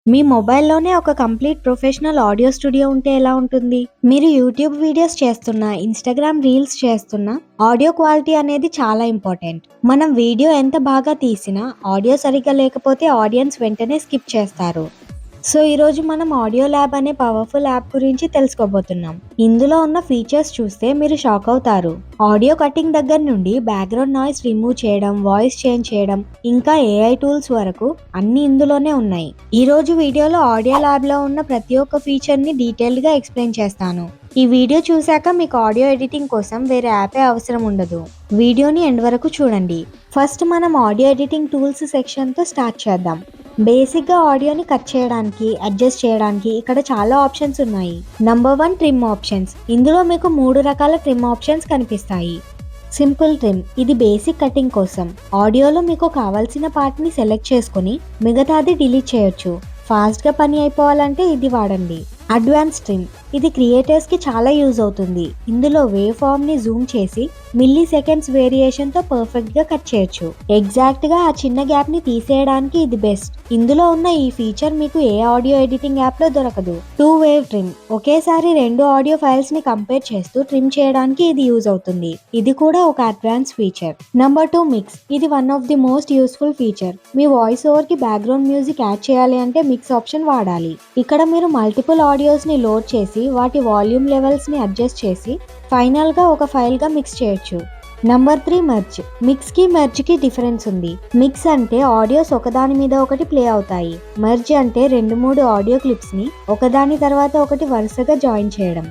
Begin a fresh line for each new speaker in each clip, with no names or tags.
మీ మొబైల్‌లోనే ఒక complete professional audio studio ఉంటే ఎలా ఉంటుంది? మీరు యూట్యూబ్ వీడియోస్ చేస్తున్నా, ఇన్‌స్టాగ్రామ్ రీల్స్ చేస్తున్నా, ఆడియో క్వాలిటీ అనేది చాలా ఇంపార్టెంట్. మనం వీడియో ఎంత బాగా తీసినా, ఆడియో సరిగ్గా లేకపోతే ఆడియన్స్ వెంటనే స్కిప్ చేస్తారు. సో, ఈరోజు మనం ఆడియో ల్యాబ్ అనే పవర్‌ఫుల్ యాప్ గురించి తెలుసుకోబోతున్నాం. ఇందులో ఉన్న ఫీచర్స్ చూస్తే మీరు షాక్ అవుతారు. ఆడియో కటింగ్ దగ్గర నుండి బ్యాక్‌గ్రౌండ్ నాయిస్ రిమూవ్ చేయడం, వాయిస్ చేంజ్ చేయడం, ఇంకా ఏఐ టూల్స్ వరకు అన్నీ ఇందులోనే ఉన్నాయి. ఈరోజు వీడియోలో ఆడియో ల్యాబ్‌లో ఉన్న ప్రతి ఒక్క ఫీచర్‌ని డీటెయిల్డ్‌గా ఎక్స్‌ప్లెయిన్ చేస్తాను. ఈ వీడియో చూశాక మీకు ఆడియో ఎడిటింగ్ కోసం వేరే యాపే అవసరం ఉండదు. వీడియోని ఎండ్ వరకు చూడండి. ఫస్ట్ మనం ఆడియో ఎడిటింగ్ టూల్స్ సెక్షన్‌తో స్టార్ట్ చేద్దాం. బేసిక్‌గా ఆడియోని కట్ చేయడానికి, అడ్జస్ట్ చేయడానికి ఇక్కడ చాలా ఆప్షన్స్ ఉన్నాయి. Number 1 trim options. ఇందులో మీకు 3 రకాల ట్రిమ్ ఆప్షన్స్ కనిపిస్తాయి. సింపుల్ ట్రిమ్ ఇది బేసిక్ కటింగ్ కోసం. ఆడియోలో మీకు కావాల్సిన పార్ట్‌ని సెలెక్ట్ చేసుకొని మిగతాది డిలీట్ చేయొచ్చు. ఫాస్ట్‌గా పని అయిపోవాలంటే ఇది వాడండి. అడ్వాన్స్ ట్రిమ్ ఇది క్రియేటర్స్‌కి చాలా యూజ్ అవుతుంది. ఇందులో వేవ్ ఫార్మ్‌ని జూమ్ చేసి మిల్లీ సెకండ్స్ వేరియేషన్‌తో పర్ఫెక్ట్‌గా కట్ చేయొచ్చు. ఎగ్జాక్ట్‌గా ఆ చిన్న గ్యాప్‌ని తీసేయడానికి ఇది బెస్ట్. ఇందులో ఉన్న ఈ ఫీచర్ మీకు ఏ ఆడియో ఎడిటింగ్ యాప్‌లో దొరకదు. టూ వేవ్ ట్రిమ్ ఒకేసారి 2 ఆడియో ఫైల్స్‌ని కంపేర్ చేస్తూ ట్రిమ్ చేయడానికి ఇది యూజ్ అవుతుంది. ఇది కూడా ఒక అడ్వాన్స్ ఫీచర్. నంబర్ 2 మిక్స్ ఇది one of the most useful feature. మీ వాయిస్ ఓవర్‌కి బ్యాక్‌గ్రౌండ్ మ్యూజిక్ యాడ్ చేయాలి అంటే మిక్స్ ఆప్షన్ వాడాలి. ఇక్కడ మీరు మల్టిపుల్ ఆడియోస్‌ని లోడ్ చేసి వాటి వాల్యూమ్ లెవెల్స్‌ని అడ్జస్ట్ చేసి ఫైనల్‌గా ఒక ఫైల్‌గా మిక్స్ చేయొచ్చు. Number 3 merge. మిక్స్‌కి మెర్జ్‌కి డిఫరెన్స్ ఉంది. మిక్స్ అంటే ఆడియోస్ ఒకదాని మీద ఒకటి ప్లే అవుతాయి. మెర్జ్ అంటే 2-3 ఆడియో క్లిప్స్‌ని ఒకదాని తర్వాత ఒకటి వరుసగా జాయిన్ చేయడం.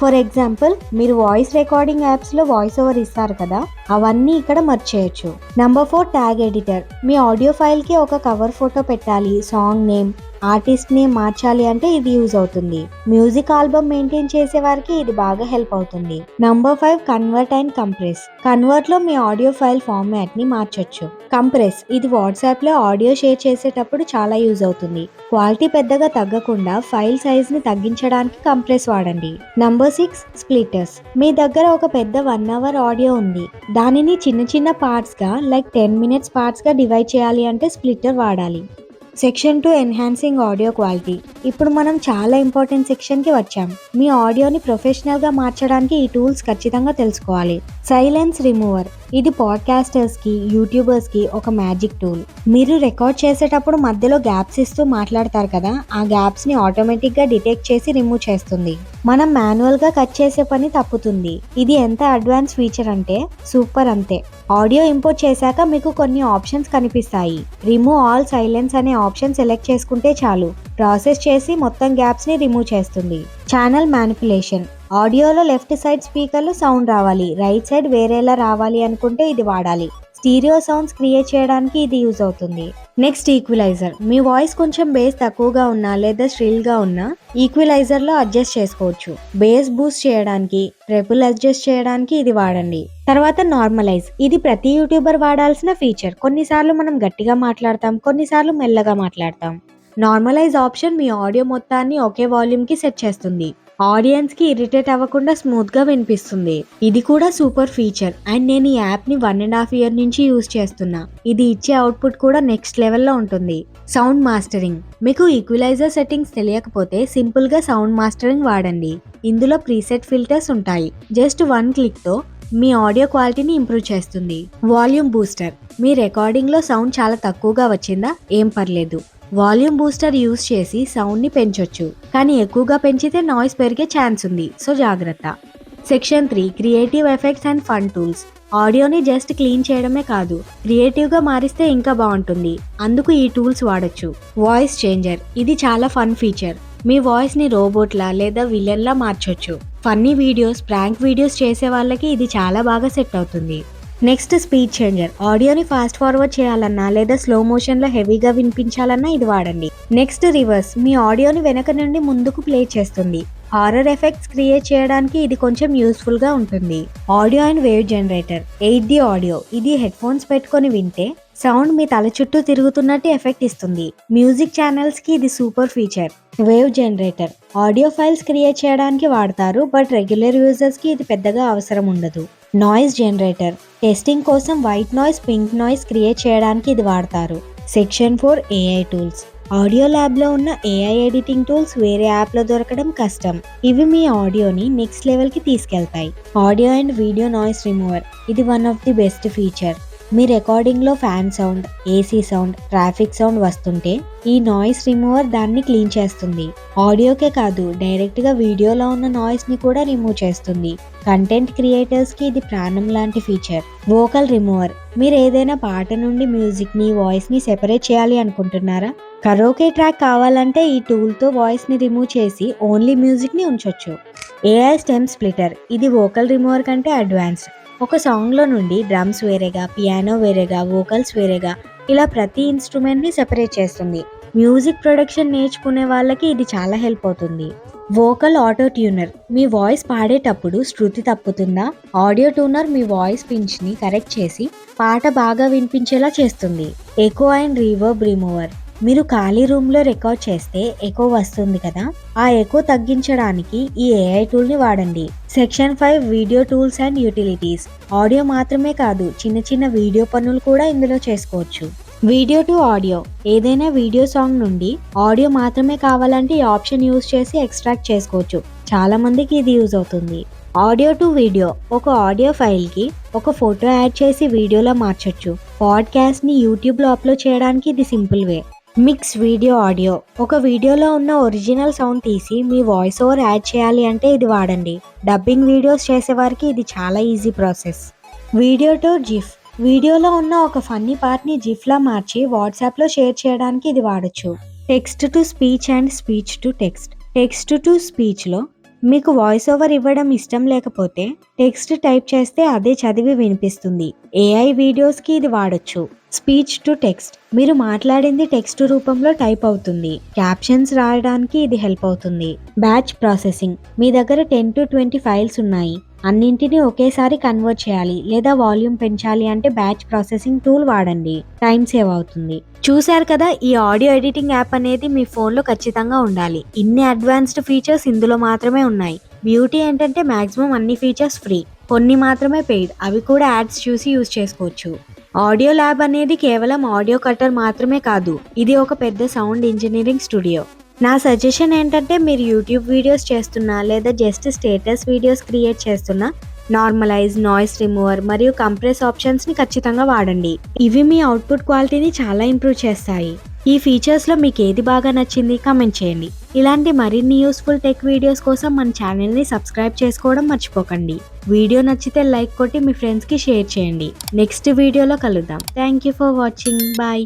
ఫర్ ఎగ్జాంపుల్ మీరు వాయిస్ రికార్డింగ్ యాప్స్‌లో వాయిస్ ఓవర్ ఇస్తారు కదా, అవన్నీ ఇక్కడ మర్జ్ చేయొచ్చు. Number 4 tag editor. మీ ఆడియో ఫైల్‌కి ఒక కవర్ ఫోటో పెట్టాలి, సాంగ్ నేమ్, ఆర్టిస్ట్ నేమ్ మార్చాలి అంటే ఇది యూజ్ అవుతుంది. మ్యూజిక్ ఆల్బమ్ మెయింటైన్ చేసే వారికి ఇది బాగా హెల్ప్ అవుతుంది. Number 5 convert and compress. Convert లో మీ ఆడియో ఫైల్ ఫార్మాట్ ని మార్చొచ్చు. కంప్రెస్ ఇది వాట్సాప్ లో ఆడియో షేర్ చేసేటప్పుడు చాలా యూజ్ అవుతుంది. క్వాలిటీ పెద్దగా తగ్గకుండా ఫైల్ సైజ్ ని తగ్గించడానికి కంప్రెస్ వాడండి. నంబర్ 6 స్ప్లిటర్స్. మీ దగ్గర ఒక పెద్ద 1 అవర్ ఆడియో ఉంది. దానిని చిన్న చిన్న పార్ట్స్ గా లైక్ 10 మినిట్స్ పార్ట్స్ గా డివైడ్ చేయాలి అంటే స్ప్లిటర్ వాడాలి. Section 2 enhancing audio quality. ఇప్పుడు మనం చాలా ఇంపార్టెంట్ సెక్షన్కి వచ్చాం. మీ ఆడియోని ప్రొఫెషనల్గా మార్చడానికి ఈ టూల్స్ ఖచ్చితంగా తెలుసుకోవాలి. సైలెన్స్ రిమూవర్ ఇది పాడ్కాస్టర్స్కి, యూట్యూబర్స్కి ఒక మ్యాజిక్ టూల్. మీరు రికార్డ్ చేసేటప్పుడు మధ్యలో గ్యాప్స్ ఇస్తూ మాట్లాడతారు కదా, ఆ గ్యాప్స్ని ఆటోమేటిక్గా డిటెక్ట్ చేసి రిమూవ్ చేస్తుంది. మనం మాన్యువల్గా కట్ చేసే పని తప్పుతుంది. ఇది ఎంత అడ్వాన్స్ ఫీచర్ అంటే సూపర్ అంతే. ఆడియో ఇంపోర్ట్ చేశాక మీకు కొన్ని ఆప్షన్స్ కనిపిస్తాయి. రిమూవ్ ఆల్ సైలెన్స్ అనే ఆప్షన్ సెలెక్ట్ చేసుకుంటే చాలు, ప్రాసెస్ చేసి మొత్తం గ్యాప్స్ని రిమూవ్ చేస్తుంది. Channel manipulation. ఆడియోలో లెఫ్ట్ సైడ్ స్పీకర్లో సౌండ్ రావాలి, రైట్ సైడ్ వేరేలా రావాలి అనుకుంటే ఇది వాడాలి. స్టీరియో సౌండ్స్ క్రియేట్ చేయడానికి ఇది యూజ్ అవుతుంది. నెక్స్ట్ ఈక్విలైజర్. మీ వాయిస్ కొంచెం బేస్ తక్కువగా ఉన్నా లేదా శ్రిల్గా ఉన్నా ఈక్విలైజర్లో అడ్జస్ట్ చేసుకోవచ్చు. బేస్ బూస్ట్ చేయడానికి, ట్రిపుల్ అడ్జస్ట్ చేయడానికి ఇది వాడండి. తర్వాత నార్మలైజ్. ఇది ప్రతి యూట్యూబర్ వాడాల్సిన ఫీచర్. కొన్నిసార్లు మనం గట్టిగా మాట్లాడతాం, కొన్నిసార్లు మెల్లగా మాట్లాడతాం. నార్మలైజ్ ఆప్షన్ మీ ఆడియో మొత్తాన్ని ఒకే వాల్యూమ్కి సెట్ చేస్తుంది. ఆడియన్స్కి ఇరిటేట్ అవ్వకుండా స్మూత్గా వినిపిస్తుంది. ఇది కూడా సూపర్ ఫీచర్ అండ్ నేను ఈ యాప్ని 1.5 years నుంచి యూజ్ చేస్తున్నా. ఇది ఇచ్చే అవుట్పుట్ కూడా నెక్స్ట్ లెవెల్లో ఉంటుంది. Sound mastering. మీకు ఈక్విలైజర్ సెట్టింగ్స్ తెలియకపోతే సింపుల్గా సౌండ్ మాస్టరింగ్ వాడండి. ఇందులో ప్రీసెట్ ఫిల్టర్స్ ఉంటాయి. జస్ట్ 1 క్లిక్తో మీ ఆడియో క్వాలిటీని ఇంప్రూవ్ చేస్తుంది. Volume booster. మీ రికార్డింగ్లో సౌండ్ చాలా తక్కువగా వచ్చిందా, ఏం పర్లేదు. వాల్యూమ్ బూస్టర్ యూజ్ చేసి సౌండ్ని పెంచొచ్చు, కానీ ఎక్కువగా పెంచితే నాయిస్ పెరిగే ఛాన్స్ ఉంది, సో జాగ్రత్త. Section 3 creative effects and fun tools. ఆడియోని జస్ట్ క్లీన్ చేయడమే కాదు, క్రియేటివ్గా మారిస్తే ఇంకా బాగుంటుంది. అందుకు ఈ టూల్స్ వాడొచ్చు. వాయిస్ చేంజర్ ఇది చాలా ఫన్ ఫీచర్. మీ వాయిస్ని రోబోట్లా లేదా విలన్లా మార్చొచ్చు. ఫన్నీ వీడియోస్, ప్రాంక్ వీడియోస్ చేసే వాళ్ళకి ఇది చాలా బాగా సెట్ అవుతుంది. Next speed changer. ఆడియోని ఫాస్ట్ ఫార్వర్డ్ చేయాలన్నా లేదా స్లో మోషన్లో హెవీగా వినిపించాలన్నా ఇది వాడండి. Next reverse. మీ ఆడియోని వెనక నుండి ముందుకు ప్లే చేస్తుంది. హారర్ ఎఫెక్ట్స్ క్రియేట్ చేయడానికి ఇది కొంచెం యూస్ఫుల్గా ఉంటుంది. Audio and wave generator. 8D audio. ఇది హెడ్ ఫోన్స్ పెట్టుకొని వింటే సౌండ్ మీ తల చుట్టూ తిరుగుతున్నట్టు ఎఫెక్ట్ ఇస్తుంది. మ్యూజిక్ ఛానల్స్కి ఇది super feature. Wave generator. Audio files create చేయడానికి వాడతారు, బట్ రెగ్యులర్ యూజర్స్కి ఇది పెద్దగా అవసరం ఉండదు. Noise generator. టెస్టింగ్ కోసం white noise, pink noise create చేయడానికి ఇది వాడతారు. Section 4 AI tools. ఆడియో ల్యాబ్లో ఉన్న ఏఐ ఎడిటింగ్ టూల్స్ వేరే యాప్లో దొరకడం కష్టం. ఇవి మీ ఆడియోని నెక్స్ట్ లెవెల్కి తీసుకెళ్తాయి. Audio and video noise remover, ఇది one of the best feature. మీ రికార్డింగ్లో fan sound, AC sound, traffic sound వస్తుంటే ఈ నాయిస్ రిమూవర్ దాన్ని క్లీన్ చేస్తుంది. ఆడియోకే కాదు, డైరెక్ట్గా వీడియోలో ఉన్న నాయిస్ని కూడా రిమూవ్ చేస్తుంది. కంటెంట్ క్రియేటర్స్కి ఇది ప్రాణం లాంటి ఫీచర్. వోకల్ రిమూవర్, మీరు ఏదైనా పాట నుండి మ్యూజిక్ని, వాయిస్ని సెపరేట్ చేయాలి అనుకుంటున్నారా? కరోకే ట్రాక్ కావాలంటే ఈ టూల్తో వాయిస్ని రిమూవ్ చేసి ఓన్లీ మ్యూజిక్ని ఉంచొచ్చు. ఏఐ స్టెమ్ స్ప్లిటర్, ఇది వోకల్ రిమూవర్ కంటే అడ్వాన్స్డ్. ఒక సాంగ్లో నుండి డ్రమ్స్ వేరేగా, పియానో వేరేగా, వోకల్స్ వేరేగా, ఇలా ప్రతి ఇన్స్ట్రుమెంట్ని సెపరేట్ చేస్తుంది. మ్యూజిక్ ప్రొడక్షన్ నేర్చుకునే వాళ్ళకి ఇది చాలా హెల్ప్ అవుతుంది. వోకల్ ఆటో ట్యూనర్, మీ వాయిస్ పాడేటప్పుడు శృతి తప్పుతుందా? ఆడియో ట్యూనర్ మీ వాయిస్ పించ్ని కరెక్ట్ చేసి పాట బాగా వినిపించేలా చేస్తుంది. ఎకో అండ్ రీవర్బ్ రిమూవర్, మీరు ఖాళీ రూమ్లో రికార్డ్ చేస్తే ఎకో వస్తుంది కదా, ఆ ఎకో తగ్గించడానికి ఈ ఏఐ టూల్ని వాడండి. Section 5 video tools and utilities, audio మాత్రమే కాదు, చిన్న చిన్న వీడియో పనులు కూడా ఇందులో చేసుకోవచ్చు. వీడియో టు ఆడియో, ఏదైనా వీడియో సాంగ్ నుండి ఆడియో మాత్రమే కావాలంటే ఈ ఆప్షన్ యూజ్ చేసి ఎక్స్ట్రాక్ట్ చేసుకోవచ్చు. చాలా మందికి ఇది యూజ్ అవుతుంది. ఆడియో టు వీడియో, ఒక ఆడియో ఫైల్కి ఒక ఫోటో యాడ్ చేసి వీడియోలో మార్చొచ్చు. పాడ్కాస్ట్ని యూట్యూబ్లో అప్లోడ్ చేయడానికి ఇది simple way. Mix video audio, ఒక వీడియోలో ఉన్న ఒరిజినల్ సౌండ్ తీసి మీ వాయిస్ ఓవర్ యాడ్ చేయాలి అంటే ఇది వాడండి. డబ్బింగ్ వీడియోస్ చేసేవారికి ఇది చాలా easy process. Video to GIF, వీడియోలో ఉన్న ఒక ఫన్నీ పార్ట్ని జిఫ్లా మార్చి వాట్సాప్లో షేర్ చేయడానికి ఇది వాడచ్చు. Text to speech and speech to text, text to స్పీచ్లో మీకు వాయిస్ ఓవర్ ఇవ్వడం ఇష్టం లేకపోతే టెక్స్ట్ టైప్ చేస్తే అదే చదివి వినిపిస్తుంది. ఏఐ వీడియోస్కి ఇది వాడచ్చు. స్పీచ్ టు టెక్స్ట్, మీరు మాట్లాడింది టెక్స్ట్ రూపంలో టైప్ అవుతుంది. క్యాప్షన్స్ రాయడానికి ఇది హెల్ప్ అవుతుంది. బ్యాచ్ ప్రాసెసింగ్, మీ దగ్గర 10 to 20 ఫైల్స్ ఉన్నాయి, అన్నింటినీ ఒకేసారి కన్వర్ట్ చేయాలి లేదా వాల్యూమ్ పెంచాలి అంటే బ్యాచ్ ప్రాసెసింగ్ టూల్ వాడండి. టైం సేవ్ అవుతుంది. చూశారు కదా, ఈ ఆడియో ఎడిటింగ్ యాప్ అనేది మీ ఫోన్లో ఖచ్చితంగా ఉండాలి. ఇన్ని అడ్వాన్స్డ్ ఫీచర్స్ ఇందులో మాత్రమే ఉన్నాయి. బ్యూటీ ఏంటంటే మాక్సిమం అన్ని ఫీచర్స్ ఫ్రీ, కొన్ని మాత్రమే పెయిడ్, అవి కూడా యాడ్స్ చూసి యూజ్ చేసుకోవచ్చు. ఆడియో ల్యాబ్ అనేది కేవలం ఆడియో కటర్ మాత్రమే కాదు, ఇది ఒక పెద్ద సౌండ్ ఇంజనీరింగ్ స్టూడియో. నా సజెషన్ ఏంటంటే మీరు యూట్యూబ్ వీడియోస్ చేస్తున్నా లేదా జస్ట్ స్టేటస్ వీడియోస్ క్రియేట్ చేస్తున్నా నార్మలైజ్, నాయిస్ రిమూవర్ మరియు కంప్రెస్ ఆప్షన్స్ని ఖచ్చితంగా వాడండి. ఇవి మీ అవుట్పుట్ క్వాలిటీని చాలా ఇంప్రూవ్ చేస్తాయి. ఈ ఫీచర్స్లో మీకు ఏది బాగా నచ్చింది కామెంట్ చేయండి. ఇలాంటి మరిన్ని యూస్ఫుల్ టెక్ వీడియోస్ కోసం మన ఛానల్ని సబ్స్క్రైబ్ చేసుకోవడం మర్చిపోకండి. వీడియో నచ్చితే లైక్ కొట్టి మీ ఫ్రెండ్స్కి షేర్ చేయండి. నెక్స్ట్ వీడియోలో కలుద్దాం. Thank you for watching. Bye.